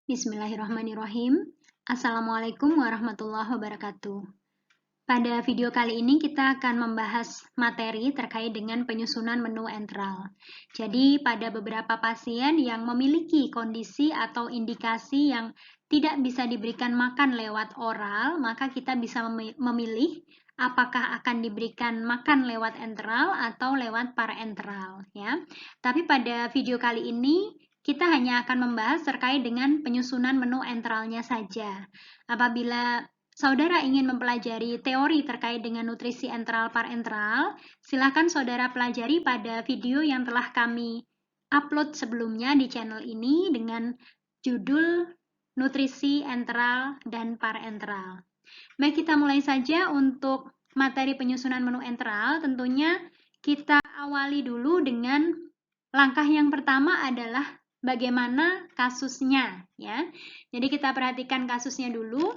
Bismillahirrahmanirrahim. Assalamualaikum warahmatullahi wabarakatuh. Pada video kali ini kita akan membahas materi terkait dengan penyusunan menu enteral. Jadi pada beberapa pasien yang memiliki kondisi atau indikasi yang tidak bisa diberikan makan lewat oral, maka kita bisa memilih apakah akan diberikan makan lewat enteral atau lewat parenteral, ya. Tapi pada video kali ini kita hanya akan membahas terkait dengan penyusunan menu enteralnya saja. Apabila saudara ingin mempelajari teori terkait dengan nutrisi enteral parenteral, silakan saudara pelajari pada video yang telah kami upload sebelumnya di channel ini dengan judul Nutrisi Enteral dan Parenteral. Baik, kita mulai saja untuk materi penyusunan menu enteral. Tentunya kita awali dulu dengan langkah yang pertama adalah bagaimana kasusnya, ya. Jadi kita perhatikan kasusnya dulu.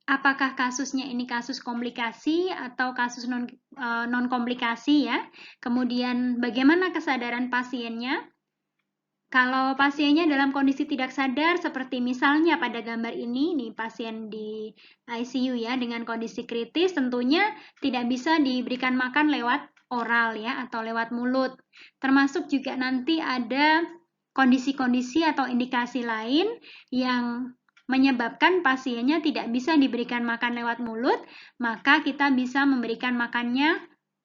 Apakah kasusnya ini kasus komplikasi atau kasus non komplikasi, ya. Kemudian bagaimana kesadaran pasiennya? Kalau pasiennya dalam kondisi tidak sadar, seperti misalnya pada gambar ini, nih pasien di ICU ya, dengan kondisi kritis, tentunya tidak bisa diberikan makan lewat oral ya, atau lewat mulut. Termasuk juga nanti ada kondisi-kondisi atau indikasi lain yang menyebabkan pasiennya tidak bisa diberikan makan lewat mulut, maka kita bisa memberikan makannya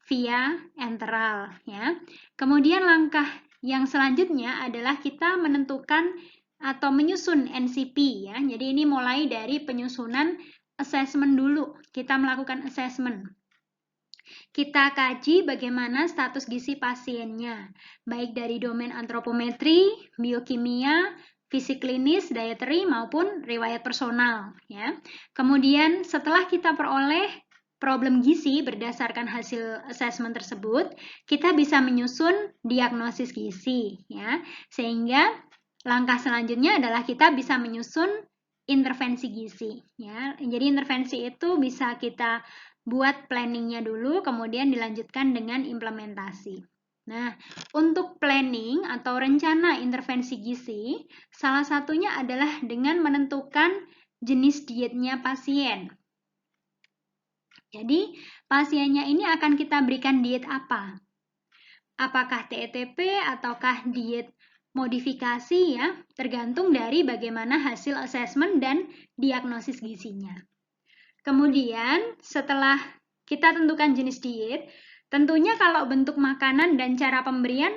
via enteral ya. Kemudian langkah yang selanjutnya adalah kita menentukan atau menyusun NCP ya. Jadi ini mulai dari penyusunan assessment dulu. Kita melakukan assessment. Kita kaji bagaimana status gizi pasiennya, baik dari domain antropometri, biokimia, fisik klinis, dietary, maupun riwayat personal. Ya. Kemudian setelah kita peroleh problem gizi berdasarkan hasil assessment tersebut, kita bisa menyusun diagnosis gizi. Ya. Sehingga langkah selanjutnya adalah kita bisa menyusun intervensi gizi. Ya. Jadi intervensi itu bisa kita buat planningnya dulu, kemudian dilanjutkan dengan implementasi. Nah, untuk planning atau rencana intervensi gizi, salah satunya adalah dengan menentukan jenis dietnya pasien. Jadi, pasiennya ini akan kita berikan diet apa? Apakah TETP ataukah diet modifikasi ya, tergantung dari bagaimana hasil assessment dan diagnosis gizinya. Kemudian setelah kita tentukan jenis diet, tentunya kalau bentuk makanan dan cara pemberian,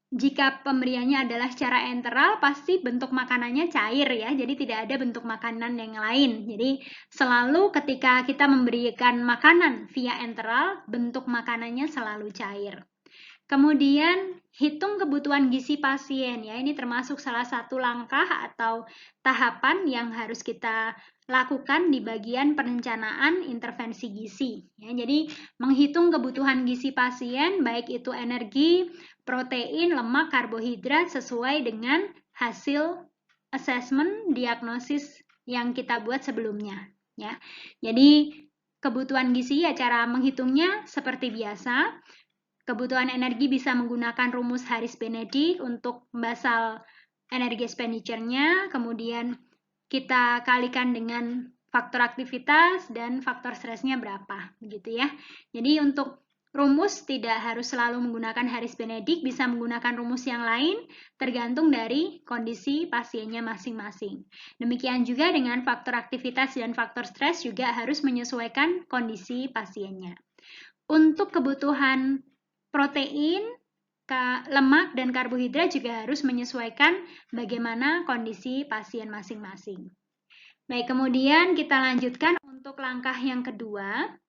jika pemberiannya adalah secara enteral, pasti bentuk makanannya cair ya, jadi tidak ada bentuk makanan yang lain. Jadi selalu ketika kita memberikan makanan via enteral, bentuk makanannya selalu cair. Kemudian hitung kebutuhan gizi pasien ya, ini termasuk salah satu langkah atau tahapan yang harus kita lakukan di bagian perencanaan intervensi gizi ya. Jadi menghitung kebutuhan gizi pasien baik itu energi, protein, lemak, karbohidrat sesuai dengan hasil assessment diagnosis yang kita buat sebelumnya ya. Jadi kebutuhan gizi ya, cara menghitungnya seperti biasa. Kebutuhan energi bisa menggunakan rumus Harris-Benedict untuk basal energi expenditure-nya, kemudian kita kalikan dengan faktor aktivitas dan faktor stresnya berapa, begitu ya. Jadi untuk rumus tidak harus selalu menggunakan Harris-Benedict, bisa menggunakan rumus yang lain tergantung dari kondisi pasiennya masing-masing. Demikian juga dengan faktor aktivitas dan faktor stres juga harus menyesuaikan kondisi pasiennya. Untuk kebutuhan protein, lemak, dan karbohidrat juga harus menyesuaikan bagaimana kondisi pasien masing-masing. Baik, kemudian kita lanjutkan untuk langkah yang kedua.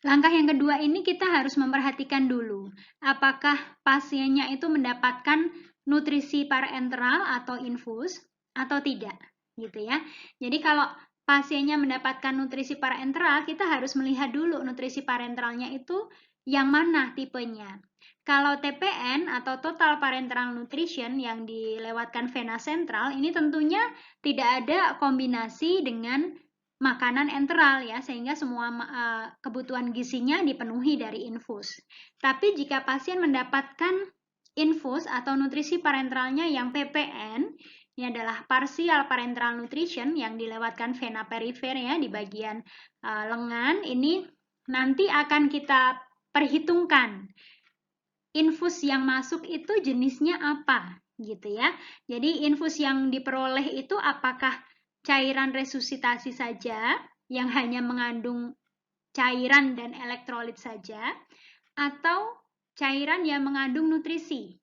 Langkah yang kedua ini kita harus memperhatikan dulu, apakah pasiennya itu mendapatkan nutrisi parenteral atau infus atau tidak, gitu ya. Jadi kalau pasiennya mendapatkan nutrisi parenteral, kita harus melihat dulu nutrisi parenteralnya itu yang mana tipenya. Kalau TPN atau Total Parenteral Nutrition yang dilewatkan vena sentral, ini tentunya tidak ada kombinasi dengan makanan enteral ya, sehingga semua kebutuhan gizinya dipenuhi dari infus. Tapi jika pasien mendapatkan infus atau nutrisi parenteralnya yang PPN, Ini adalah partial parenteral nutrition yang dilewatkan vena perifer ya di bagian lengan. Ini nanti akan kita perhitungkan infus yang masuk itu jenisnya apa gitu ya. Jadi infus yang diperoleh itu apakah cairan resusitasi saja yang hanya mengandung cairan dan elektrolit saja atau cairan yang mengandung nutrisi.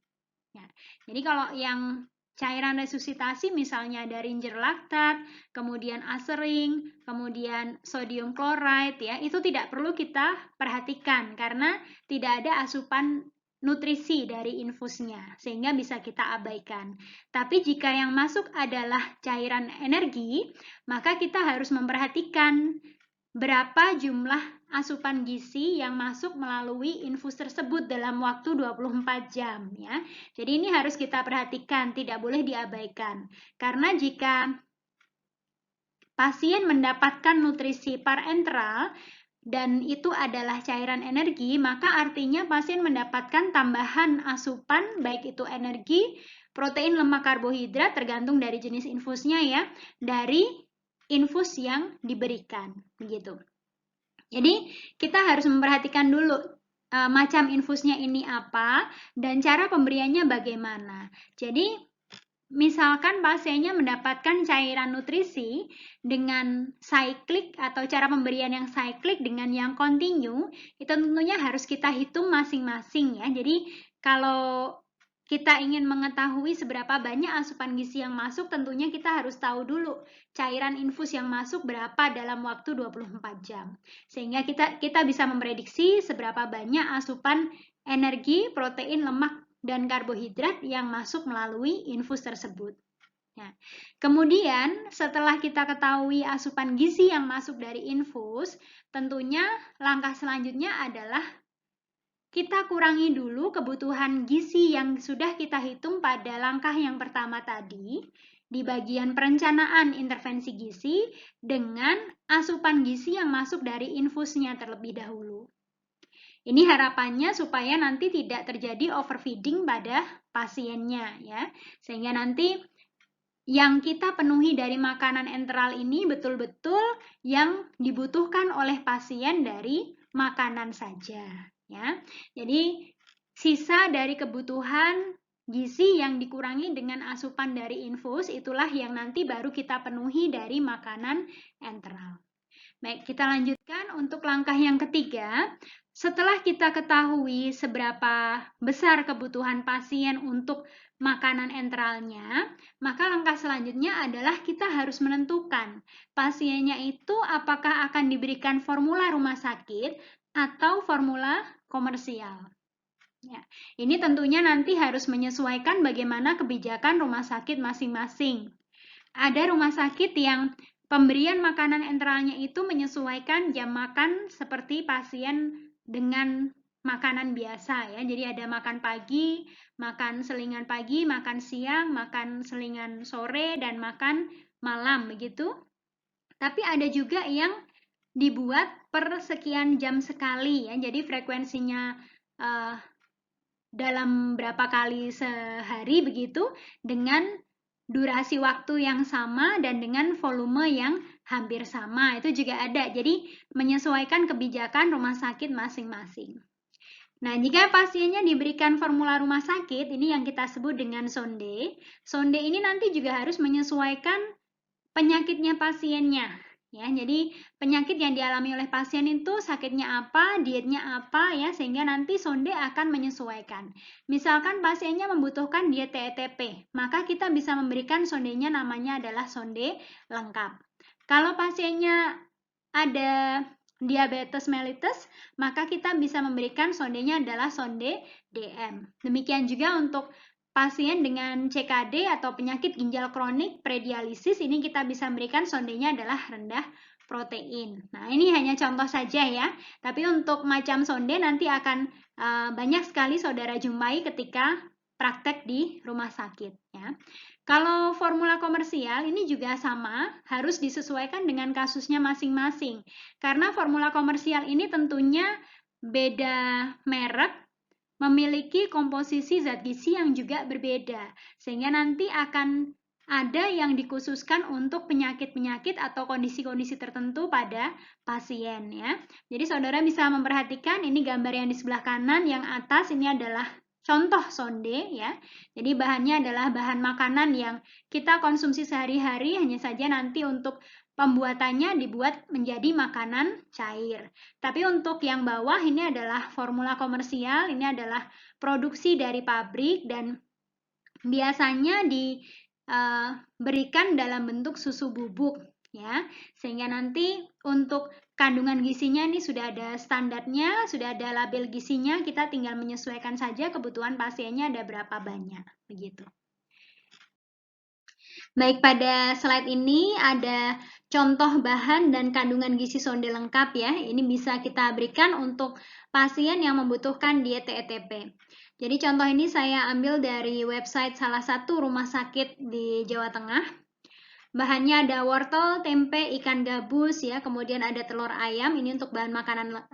Ya. Jadi kalau yang cairan resusitasi misalnya ada ringer laktat, kemudian asering, kemudian sodium chloride ya, itu tidak perlu kita perhatikan karena tidak ada asupan nutrisi dari infusnya sehingga bisa kita abaikan. Tapi jika yang masuk adalah cairan energi, maka kita harus memperhatikan berapa jumlah asupan gizi yang masuk melalui infus tersebut dalam waktu 24 jam ya. Jadi ini harus kita perhatikan, tidak boleh diabaikan. Karena jika pasien mendapatkan nutrisi parenteral dan itu adalah cairan energi, maka artinya pasien mendapatkan tambahan asupan baik itu energi, protein, lemak, karbohidrat tergantung dari jenis infusnya ya, dari infus yang diberikan begitu. Jadi kita harus memperhatikan dulu macam infusnya ini apa dan cara pemberiannya bagaimana. Jadi misalkan pasiennya mendapatkan cairan nutrisi dengan cyclic atau cara pemberian yang cyclic dengan yang continue, itu tentunya harus kita hitung masing-masing ya. Jadi kalau kita ingin mengetahui seberapa banyak asupan gizi yang masuk, tentunya kita harus tahu dulu cairan infus yang masuk berapa dalam waktu 24 jam. Sehingga kita bisa memprediksi seberapa banyak asupan energi, protein, lemak, dan karbohidrat yang masuk melalui infus tersebut. Nah, kemudian setelah kita ketahui asupan gizi yang masuk dari infus, tentunya langkah selanjutnya adalah kita kurangi dulu kebutuhan gizi yang sudah kita hitung pada langkah yang pertama tadi di bagian perencanaan intervensi gizi dengan asupan gizi yang masuk dari infusnya terlebih dahulu. Ini harapannya supaya nanti tidak terjadi overfeeding pada pasiennya ya. Sehingga nanti yang kita penuhi dari makanan enteral ini betul-betul yang dibutuhkan oleh pasien dari makanan saja ya. Jadi sisa dari kebutuhan gizi yang dikurangi dengan asupan dari infus itulah yang nanti baru kita penuhi dari makanan enteral. Baik, kita lanjutkan untuk langkah yang ketiga. Setelah kita ketahui seberapa besar kebutuhan pasien untuk makanan enteralnya, maka langkah selanjutnya adalah kita harus menentukan pasiennya itu apakah akan diberikan formula rumah sakit atau formula komersial. Ya, ini tentunya nanti harus menyesuaikan bagaimana kebijakan rumah sakit masing-masing. Ada rumah sakit yang pemberian makanan enteralnya itu menyesuaikan jam makan seperti pasien dengan makanan biasa ya. Jadi ada makan pagi, makan selingan pagi, makan siang, makan selingan sore, dan makan malam begitu. Tapi ada juga yang dibuat per sekian jam sekali ya. Jadi frekuensinya dalam berapa kali sehari begitu dengan durasi waktu yang sama dan dengan volume yang hampir sama. Itu juga ada. Jadi menyesuaikan kebijakan rumah sakit masing-masing. Nah, jika pasiennya diberikan formula rumah sakit, ini yang kita sebut dengan sonde. Sonde ini nanti juga harus menyesuaikan penyakitnya pasiennya. Ya, jadi penyakit yang dialami oleh pasien itu sakitnya apa, dietnya apa ya, sehingga nanti sonde akan menyesuaikan. Misalkan pasiennya membutuhkan diet TETP, maka kita bisa memberikan sondenya namanya adalah sonde lengkap. Kalau pasiennya ada diabetes mellitus, maka kita bisa memberikan sondenya adalah sonde DM. Demikian juga untuk pasien dengan CKD atau penyakit ginjal kronik predialisis, ini kita bisa berikan sondenya adalah rendah protein. Nah, ini hanya contoh saja ya. Tapi untuk macam sonde nanti akan banyak sekali saudara jumpai ketika praktek di rumah sakit ya. Kalau formula komersial ini juga sama, harus disesuaikan dengan kasusnya masing-masing. Karena formula komersial ini tentunya beda merek, memiliki komposisi zat gizi yang juga berbeda, sehingga nanti akan ada yang dikhususkan untuk penyakit-penyakit atau kondisi-kondisi tertentu pada pasien ya. Jadi saudara bisa memperhatikan ini gambar yang di sebelah kanan, yang atas ini adalah contoh sonde ya. Jadi bahannya adalah bahan makanan yang kita konsumsi sehari-hari, hanya saja nanti untuk pembuatannya dibuat menjadi makanan cair. Tapi untuk yang bawah ini adalah formula komersial, ini adalah produksi dari pabrik dan biasanya diberikan dalam bentuk susu bubuk ya, sehingga nanti untuk kandungan gizinya ini sudah ada standarnya, sudah ada label gizinya, kita tinggal menyesuaikan saja kebutuhan pasiennya ada berapa banyak begitu. Baik, pada slide ini ada contoh bahan dan kandungan gizi sonde lengkap ya. Ini bisa kita berikan untuk pasien yang membutuhkan diet TETP. Jadi contoh ini saya ambil dari website salah satu rumah sakit di Jawa Tengah. Bahannya ada wortel, tempe, ikan gabus ya, kemudian ada telur ayam, ini untuk bahan makanan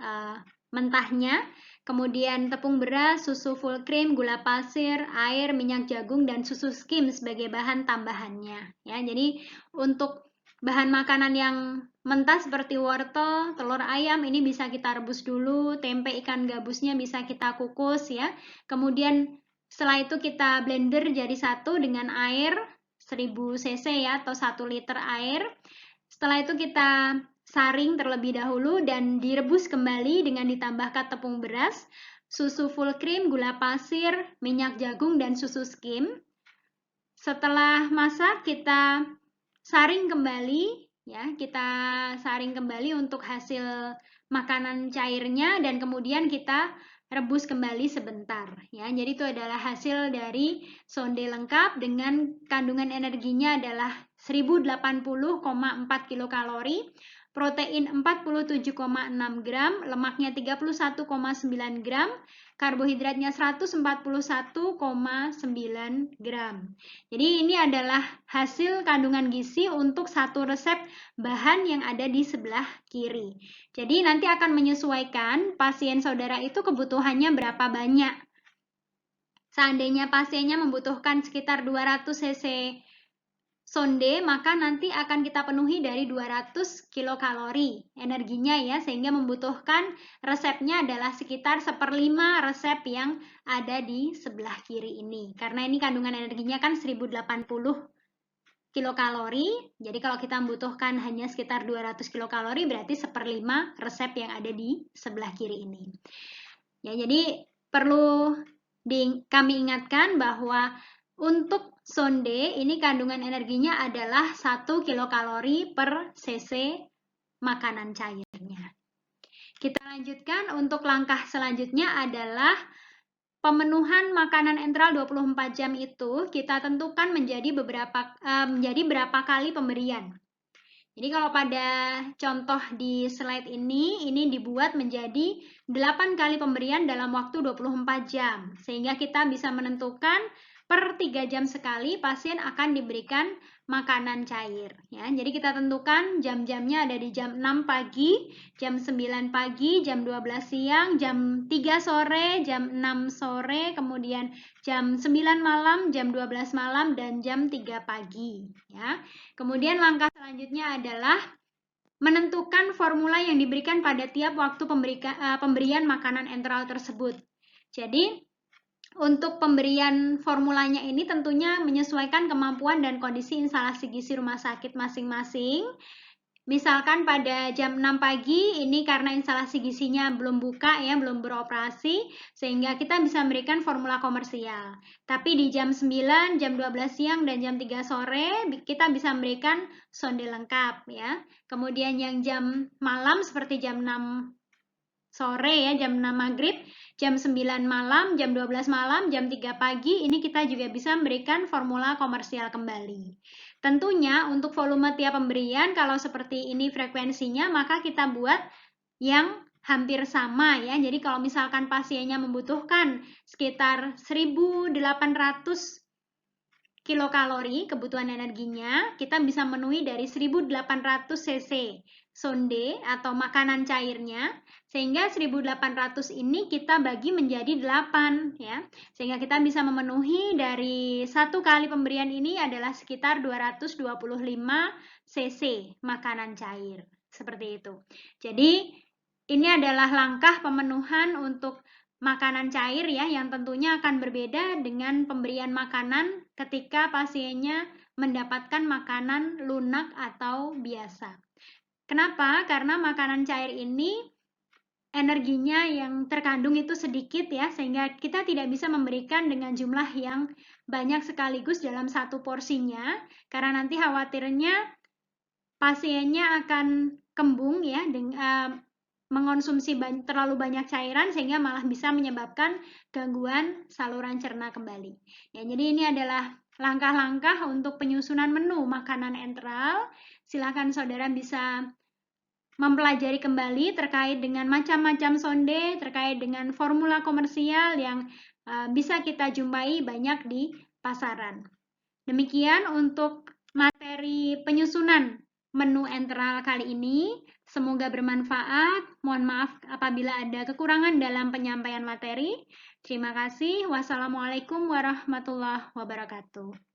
mentahnya. Kemudian tepung beras, susu full cream, gula pasir, air, minyak jagung, dan susu skim sebagai bahan tambahannya. Ya, jadi untuk bahan makanan yang mentah seperti wortel, telur ayam ini bisa kita rebus dulu, tempe, ikan gabusnya bisa kita kukus ya. Kemudian setelah itu kita blender jadi satu dengan air 1000 cc ya, atau 1 liter air. Setelah itu kita saring terlebih dahulu dan direbus kembali dengan ditambahkan tepung beras, susu full cream, gula pasir, minyak jagung, dan susu skim. Setelah masak kita saring kembali ya, kita saring kembali untuk hasil makanan cairnya dan kemudian kita rebus kembali sebentar ya. Jadi itu adalah hasil dari sonde lengkap dengan kandungan energinya adalah 1080,4 kilokalori, protein 47,6 gram, lemaknya 31,9 gram, karbohidratnya 141,9 gram. Jadi ini adalah hasil kandungan gizi untuk satu resep bahan yang ada di sebelah kiri. Jadi nanti akan menyesuaikan pasien saudara itu kebutuhannya berapa banyak. Seandainya pasiennya membutuhkan sekitar 200 cc sonde, maka nanti akan kita penuhi dari 200 kilokalori energinya ya, sehingga membutuhkan resepnya adalah sekitar 1/5 resep yang ada di sebelah kiri ini. Karena ini kandungan energinya kan 1080 kilokalori, jadi kalau kita membutuhkan hanya sekitar 200 kilokalori, berarti 1/5 resep yang ada di sebelah kiri ini. Ya, jadi perlu kami ingatkan bahwa untuk sonde ini kandungan energinya adalah 1 kilokalori per cc makanan cairnya. Kita lanjutkan untuk langkah selanjutnya adalah pemenuhan makanan enteral 24 jam itu kita tentukan menjadi berapa kali pemberian. Jadi kalau pada contoh di slide ini dibuat menjadi 8 kali pemberian dalam waktu 24 jam. Sehingga kita bisa menentukan per 3 jam sekali pasien akan diberikan makanan cair. Ya, jadi kita tentukan jam-jamnya ada di jam 6 pagi, jam 9 pagi, jam 12 siang, jam 3 sore, jam 6 sore, kemudian jam 9 malam, jam 12 malam, dan jam 3 pagi. Ya. Kemudian langkah selanjutnya adalah menentukan formula yang diberikan pada tiap waktu pemberian makanan enteral tersebut. Jadi, untuk pemberian formulanya ini tentunya menyesuaikan kemampuan dan kondisi instalasi gizi rumah sakit masing-masing. Misalkan pada jam 6 pagi ini karena instalasi gizinya belum buka ya, belum beroperasi, sehingga kita bisa memberikan formula komersial. Tapi di jam 9, jam 12 siang, dan jam 3 sore kita bisa memberikan sonde lengkap ya. Kemudian yang jam malam seperti jam 6 sore ya, jam 6 maghrib, jam 9 malam, jam 12 malam, jam 3 pagi, ini kita juga bisa memberikan formula komersial kembali. Tentunya untuk volume tiap pemberian, kalau seperti ini frekuensinya, maka kita buat yang hampir sama ya. Jadi kalau misalkan pasiennya membutuhkan sekitar 1800 kilokalori, kebutuhan energinya, kita bisa memenuhi dari 1800 cc sonde atau makanan cairnya, sehingga 1800 ini kita bagi menjadi 8 ya. Sehingga kita bisa memenuhi dari satu kali pemberian ini adalah sekitar 225 cc makanan cair. Seperti itu. Jadi ini adalah langkah pemenuhan untuk makanan cair ya, yang tentunya akan berbeda dengan pemberian makanan ketika pasiennya mendapatkan makanan lunak atau biasa. Kenapa? Karena makanan cair ini energinya yang terkandung itu sedikit ya, sehingga kita tidak bisa memberikan dengan jumlah yang banyak sekaligus dalam satu porsinya, karena nanti khawatirnya pasiennya akan kembung ya, mengonsumsi terlalu banyak cairan sehingga malah bisa menyebabkan gangguan saluran cerna kembali. Ya, jadi ini adalah langkah-langkah untuk penyusunan menu makanan enteral. Silakan saudara bisa mempelajari kembali terkait dengan macam-macam sonde, terkait dengan formula komersial yang bisa kita jumpai banyak di pasaran. Demikian untuk materi penyusunan menu enteral kali ini. Semoga bermanfaat. Mohon maaf apabila ada kekurangan dalam penyampaian materi. Terima kasih. Wassalamualaikum warahmatullahi wabarakatuh.